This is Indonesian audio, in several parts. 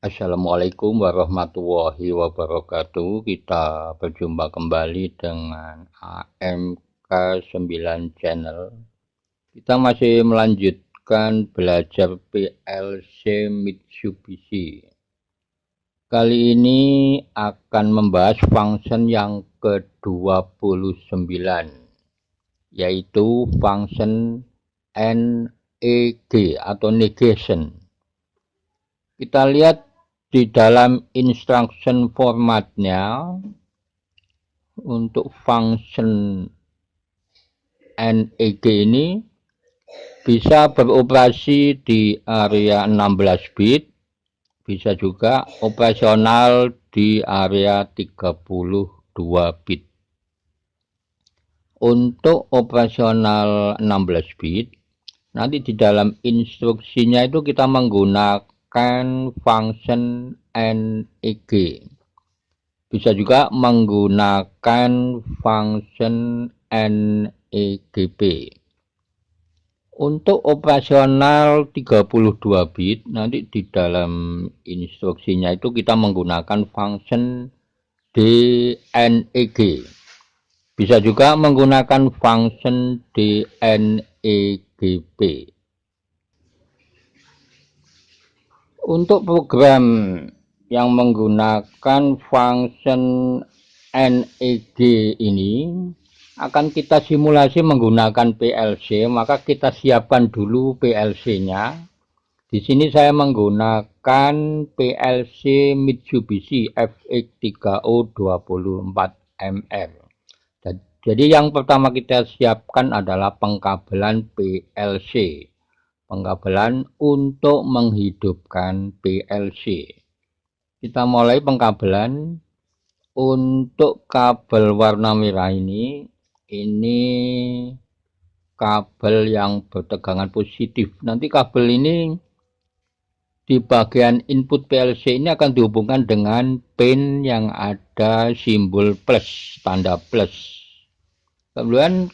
Assalamualaikum warahmatullahi wabarakatuh. Kita berjumpa kembali dengan AMK9 Channel. Kita masih melanjutkan belajar PLC Mitsubishi. Kali ini akan membahas function yang ke-29, yaitu function NEG atau negation. Kita lihat di dalam instruction formatnya untuk function NEG ini bisa beroperasi di area 16 bit, bisa juga operasional di area 32 bit. Untuk operasional 16 bit, nanti di dalam instruksinya itu kita menggunakan function NEG. Bisa juga menggunakan function NEGP. Untuk operasional 32 bit, nanti di dalam instruksinya itu kita menggunakan function DNEG. Bisa juga menggunakan function DNEGP. Untuk program yang menggunakan function NEG ini akan kita simulasi menggunakan PLC, maka kita siapkan dulu PLC-nya. Di sini saya menggunakan PLC Mitsubishi FX3O24MR. Jadi yang pertama kita siapkan adalah pengkabelan PLC. Pengkabelan untuk menghidupkan PLC. Kita mulai pengkabelan. Untuk kabel warna merah ini kabel yang bertegangan positif. Nanti kabel ini di bagian input PLC ini akan dihubungkan dengan pin yang ada simbol plus, tanda plus. Kemudian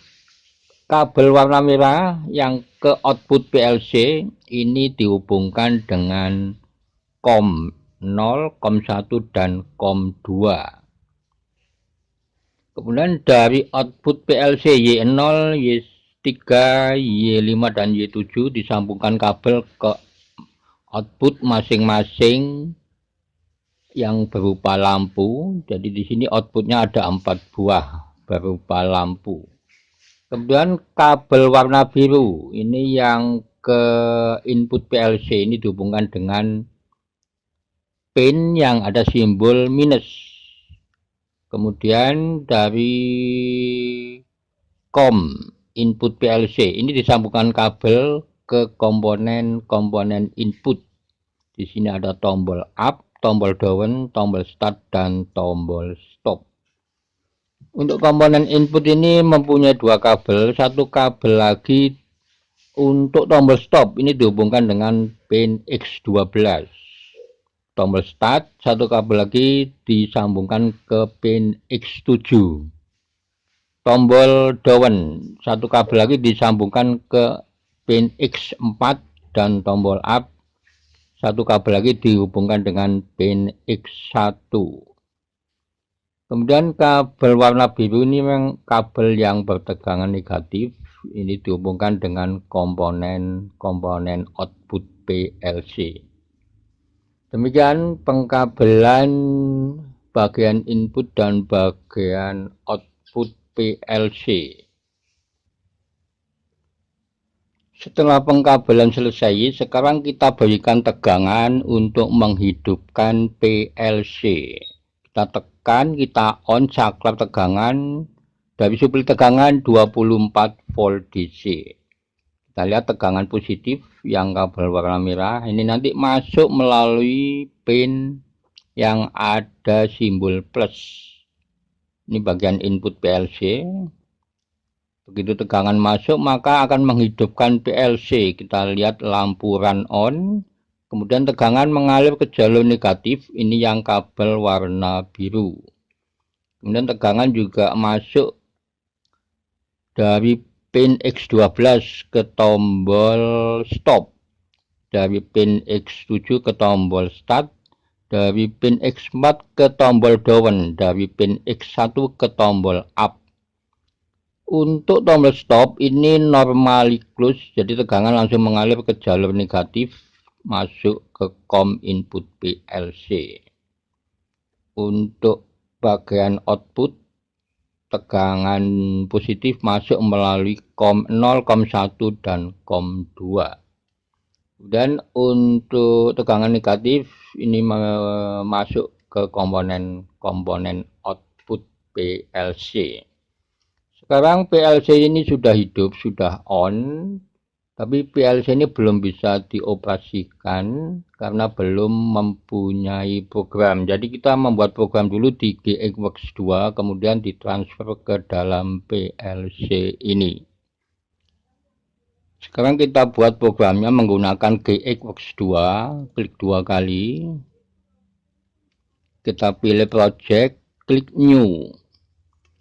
kabel warna merah yang ke output PLC ini dihubungkan dengan COM 0, COM 1, dan COM 2. Kemudian dari output PLC Y0, Y3, Y5, dan Y7 disambungkan kabel ke output masing-masing yang berupa lampu. Jadi di sini outputnya ada 4 buah berupa lampu. Kemudian kabel warna biru ini yang ke input PLC ini dihubungkan dengan pin yang ada simbol minus. Kemudian dari COM input PLC ini disambungkan kabel ke komponen input. Di sini ada tombol up, tombol down, tombol start, dan tombol stop. Untuk komponen input ini mempunyai dua kabel. Satu kabel lagi untuk tombol stop ini dihubungkan dengan pin X12. Tombol start, satu kabel lagi disambungkan ke pin X7. Tombol down, satu kabel lagi disambungkan ke pin X4, dan tombol up, satu kabel lagi dihubungkan dengan pin X1. Kemudian kabel warna biru ini memang kabel yang bertegangan negatif, ini dihubungkan dengan komponen output PLC. Demikian pengkabelan bagian input dan bagian output PLC. Setelah pengkabelan selesai, sekarang kita berikan tegangan untuk menghidupkan PLC. Kita tekan, kita on saklar tegangan dari suplir tegangan 24 volt DC. Kita lihat tegangan positif yang kabel warna merah ini nanti masuk melalui pin yang ada simbol plus. Ini bagian input PLC. Begitu tegangan masuk maka akan menghidupkan PLC. Kita lihat lampu run on. Kemudian tegangan mengalir ke jalur negatif. Ini yang kabel warna biru. Kemudian tegangan juga masuk dari pin X12 ke tombol stop, dari pin X7 ke tombol start, Dari pin X4 ke tombol down, dari pin X1 ke tombol up. Untuk tombol stop ini normally close, jadi tegangan langsung mengalir ke jalur negatif masuk ke COM input PLC. Untuk bagian output, tegangan positif masuk melalui COM 0, COM 1, dan COM 2. Dan untuk tegangan negatif ini masuk ke komponen output PLC. Sekarang PLC ini sudah hidup, sudah on, tapi PLC ini belum bisa dioperasikan karena belum mempunyai program. Jadi kita membuat program dulu di GXWorks 2, kemudian ditransfer ke dalam PLC ini. Sekarang kita buat programnya menggunakan GXWorks 2, klik 2 kali. Kita pilih project, klik new.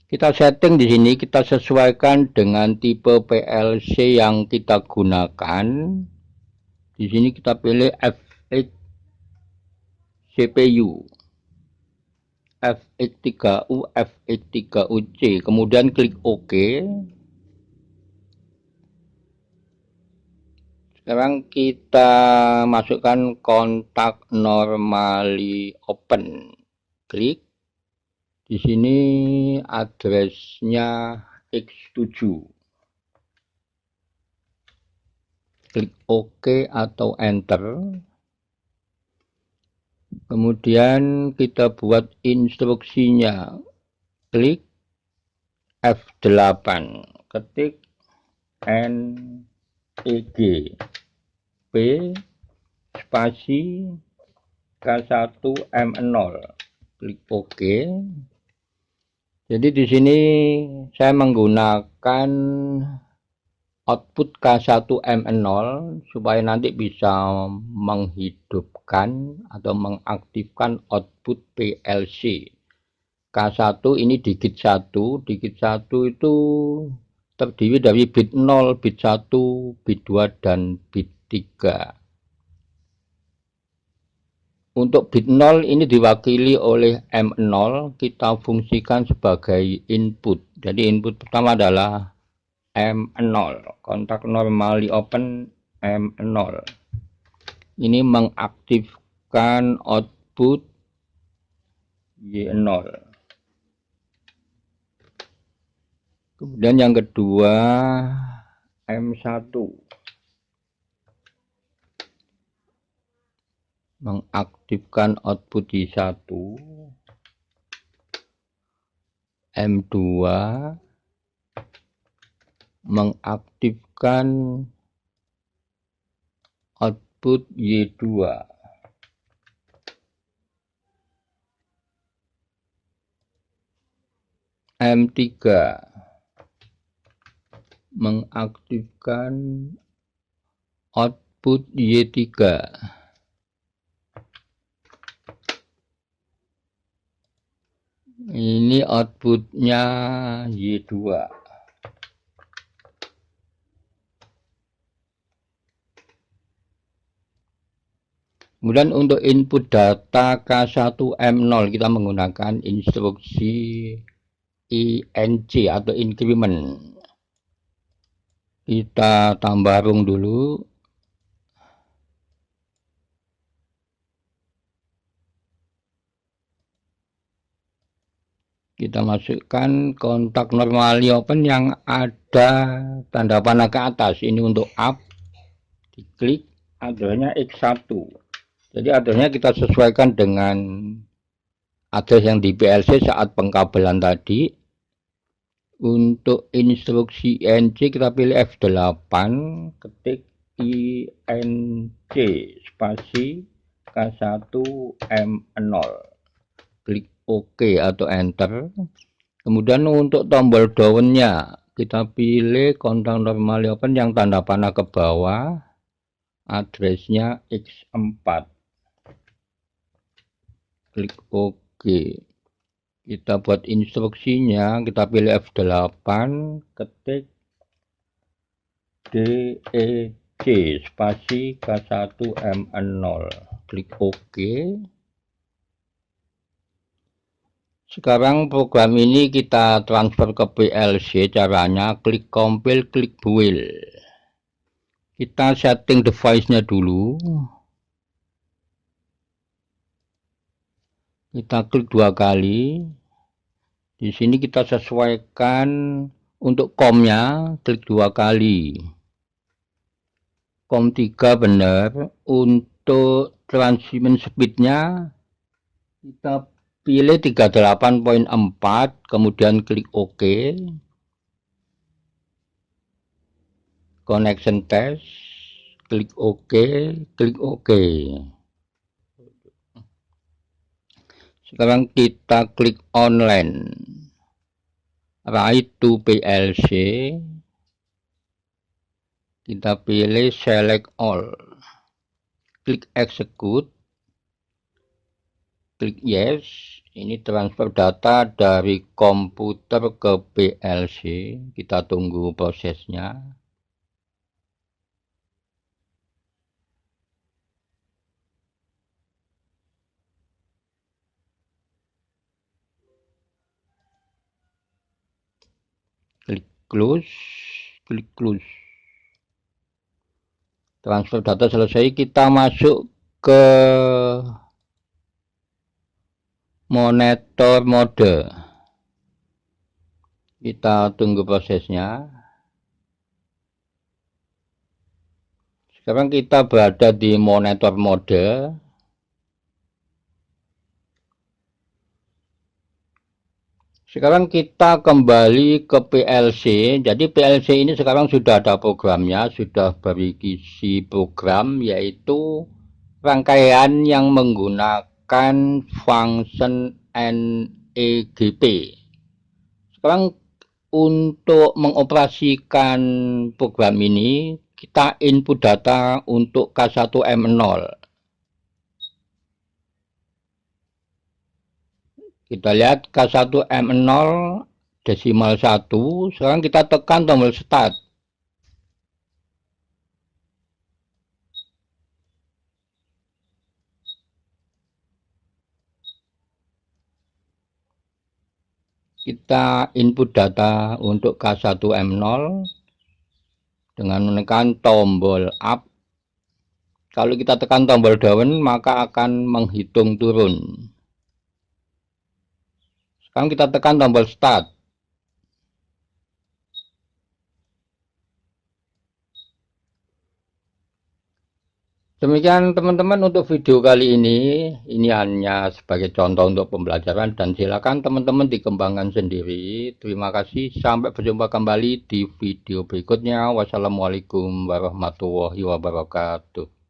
Kita setting di sini, kita sesuaikan dengan tipe PLC yang kita gunakan. Di sini kita pilih FX CPU, FX3U, FX3UC, kemudian klik OK. Sekarang kita masukkan kontak normally open, klik. Di sini addressnya X7. Klik OK atau Enter. Kemudian kita buat instruksinya. Klik F8. Ketik NEG P spasi K1 M0. Klik OK. Jadi di sini saya menggunakan output K1 M0 supaya nanti bisa menghidupkan atau mengaktifkan output PLC. K1 ini digit 1, digit 1 itu terdiri dari bit 0, bit 1, bit 2, dan bit 3. Untuk bit 0 ini diwakili oleh M0, kita fungsikan sebagai input. Jadi input pertama adalah M0, kontak normally open M0. Ini mengaktifkan output Y0. Kemudian yang kedua M1. Mengaktifkan output Y1, M2 mengaktifkan output Y2, M3 mengaktifkan output Y3. Ini outputnya Y2. Kemudian untuk input data K1M0 kita menggunakan instruksi INC atau increment. Kita tambah rung dulu. Kita masukkan kontak normally open yang ada tanda panah ke atas. Ini untuk up. Diklik addressnya X1. Jadi addressnya kita sesuaikan dengan address yang di PLC saat pengkabelan tadi. Untuk instruksi INC kita pilih F8, ketik INC spasi K1 M0. Klik OK atau Enter. Kemudian untuk tombol down-nya kita pilih kontak normally open yang tanda panah ke bawah, addressnya X4. Klik OK. Kita buat instruksinya, kita pilih F8, ketik DEC spasi K1 M0. Klik OK. Sekarang program ini kita transfer ke PLC, caranya klik compile, klik build. Kita setting device-nya dulu. Kita klik 2 kali. Di sini kita sesuaikan untuk COM-nya, klik 2 kali. COM 3 benar. Untuk transmission speed-nya kita pilih 38.4, kemudian klik OK. Connection test, klik OK, klik OK. Sekarang kita klik online. Write to PLC. Kita pilih select all. Klik execute. Klik yes. Ini transfer data dari komputer ke PLC. Kita tunggu prosesnya. Klik close. Klik close. Transfer data selesai. Kita masuk ke monitor mode. Kita tunggu prosesnya. Sekarang kita berada di monitor mode. Sekarang kita kembali ke PLC. Jadi PLC ini sekarang sudah ada programnya, sudah berisi program, yaitu rangkaian yang menggunakan function NEGP. Sekarang untuk mengoperasikan program ini, kita input data untuk K1M0. Kita lihat K1M0 desimal 1. Sekarang kita tekan tombol start. Kita input data untuk K1M0 dengan menekan tombol up. Kalau kita tekan tombol down, maka akan menghitung turun. Sekarang kita tekan tombol start. Demikian teman-teman untuk video kali ini. Ini hanya sebagai contoh untuk pembelajaran dan silakan teman-teman dikembangkan sendiri. Terima kasih. Sampai berjumpa kembali di video berikutnya. Wassalamualaikum warahmatullahi wabarakatuh.